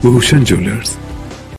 Bhushan jewellers.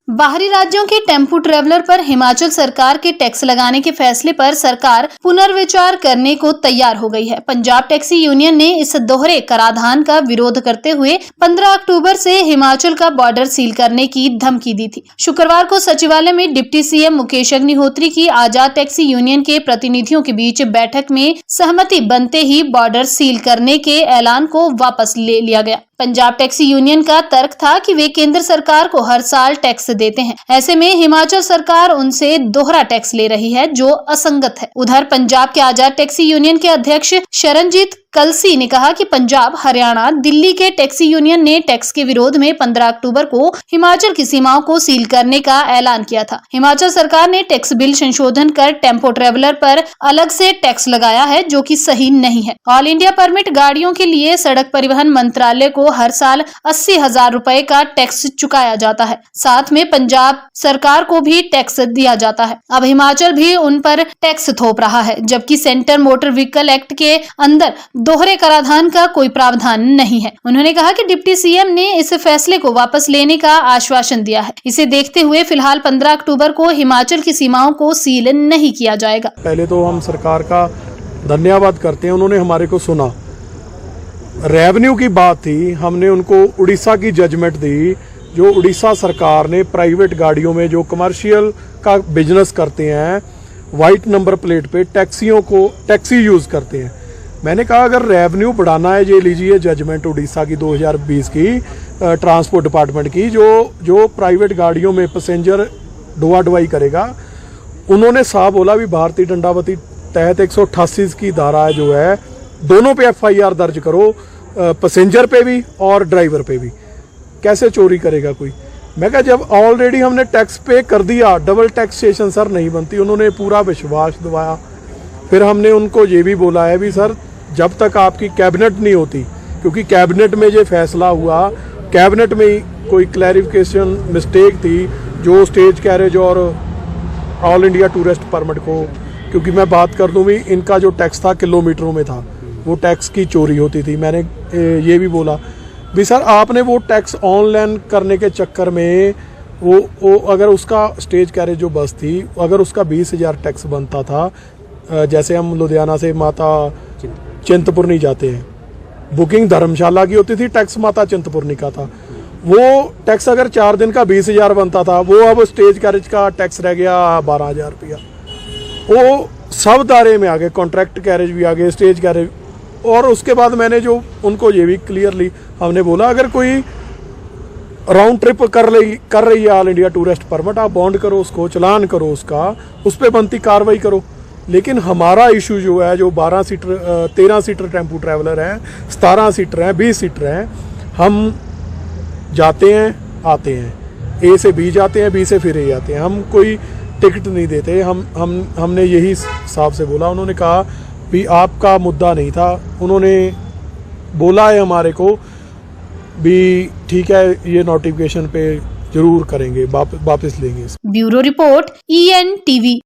बाहरी राज्यों के टेम्पो ट्रेवलर पर हिमाचल सरकार के टैक्स लगाने के फैसले पर सरकार पुनर्विचार करने को तैयार हो गई है। पंजाब टैक्सी यूनियन ने इस दोहरे कराधान का विरोध करते हुए 15 अक्टूबर से हिमाचल का बॉर्डर सील करने की धमकी दी थी। शुक्रवार को सचिवालय में डिप्टी सीएम मुकेश अग्निहोत्री की आजाद टैक्सी यूनियन के प्रतिनिधियों के बीच बैठक में सहमति बनते ही बॉर्डर सील करने के ऐलान को वापस ले लिया गया। पंजाब टैक्सी यूनियन का तर्क था कि वे केंद्र सरकार को हर साल टैक्स देते हैं, ऐसे में हिमाचल सरकार उनसे दोहरा टैक्स ले रही है जो असंगत है। उधर पंजाब के आजाद टैक्सी यूनियन के अध्यक्ष शरणजीत कलसी ने कहा कि पंजाब, हरियाणा, दिल्ली के टैक्सी यूनियन ने टैक्स के विरोध में 15 अक्टूबर को हिमाचल की सीमाओं को सील करने का ऐलान किया था। हिमाचल सरकार ने टैक्स बिल संशोधन कर टेम्पो ट्रेवलर पर अलग से टैक्स लगाया है जो कि सही नहीं है। ऑल इंडिया परमिट गाड़ियों के लिए सड़क परिवहन मंत्रालय को हर साल 80,000 रुपए का टैक्स चुकाया जाता है। साथ में पंजाब सरकार को भी टैक्स दिया जाता है। अब हिमाचल भी उन पर टैक्स थोप रहा है, जबकि सेंटर मोटर व्हीकल एक्ट के अंदर दोहरे कराधान का कोई प्रावधान नहीं है। उन्होंने कहा कि डिप्टी सीएम ने इस फैसले को वापस लेने का आश्वासन दिया है। इसे देखते हुए फिलहाल 15 अक्टूबर को हिमाचल की सीमाओं को सील नहीं किया जाएगा। पहले तो हम सरकार का धन्यवाद करते हैं, उन्होंने हमारे को सुना। रेवेन्यू की बात थी, हमने उनको उड़ीसा की जजमेंट दी, जो उड़ीसा सरकार ने प्राइवेट गाड़ियों में जो कमर्शियल का बिजनेस करते हैं, वाइट नंबर प्लेट पे टैक्सियों को टैक्सी यूज करते हैं। मैंने कहा अगर रेवेन्यू बढ़ाना है, ये लीजिए जजमेंट उड़ीसा की 2020 की ट्रांसपोर्ट डिपार्टमेंट की, जो प्राइवेट गाड़ियों में पैसेंजर ढोआ ढुआई करेगा। उन्होंने साफ बोला भी भारतीय दंडावती तहत 188 की धारा जो है, दोनों पे FIR दर्ज करो, पैसेंजर पे भी और ड्राइवर पे भी। कैसे चोरी करेगा कोई? मैं कहा जब ऑलरेडी हमने टैक्स पे कर दिया, डबल टैक्सेशन सर नहीं बनती। उन्होंने पूरा विश्वास दिलाया। फिर हमने उनको ये भी बोला है भी सर जब तक आपकी कैबिनेट नहीं होती, क्योंकि कैबिनेट में ये फैसला हुआ, कैबिनेट में ही कोई क्लैरिफिकेशन मिस्टेक थी जो स्टेज कैरेज और ऑल इंडिया टूरिस्ट परमिट को, क्योंकि मैं बात कर दूँ भी इनका जो टैक्स था किलोमीटरों में था, वो टैक्स की चोरी होती थी। मैंने ये भी बोला भी सर आपने वो टैक्स ऑनलाइन करने के चक्कर में वो अगर उसका स्टेज कैरेज जो बस थी, अगर उसका 20,000 टैक्स बनता था, जैसे हम लुधियाना से माता चिंतपूर्णी जाते हैं, बुकिंग धर्मशाला की होती थी, टैक्स माता चिंतपूर्णी का था। वो टैक्स अगर 4 दिन का 20,000 बनता था, वो अब स्टेज कैरेज का टैक्स रह गया 12,000 रुपया। वो सब दायरे में आ गए, कॉन्ट्रैक्ट कैरेज भी आ गए, स्टेज कैरेज। और उसके बाद मैंने जो उनको ये भी क्लियरली हमने बोला अगर कोई राउंड ट्रिप कर रही है ऑल इंडिया टूरिस्ट परमिट, आप बॉन्ड करो उसको, चलान करो उसका, उस पर बनती कार्रवाई करो। लेकिन हमारा इशू जो है, जो 12 सीटर 13 सीटर टेम्पो ट्रैवलर हैं, 17 सीटर हैं, 20 सीटर हैं, हम जाते हैं आते हैं, A से B जाते हैं, B से फिर A जाते हैं, हम कोई टिकट नहीं देते। हमने यही साहब से बोला। उन्होंने कहा भी आपका मुद्दा नहीं था। उन्होंने बोला है हमारे को भी ठीक है, ये नोटिफिकेशन पे जरूर करेंगे, वापस लेंगे। Bureau report ENTV।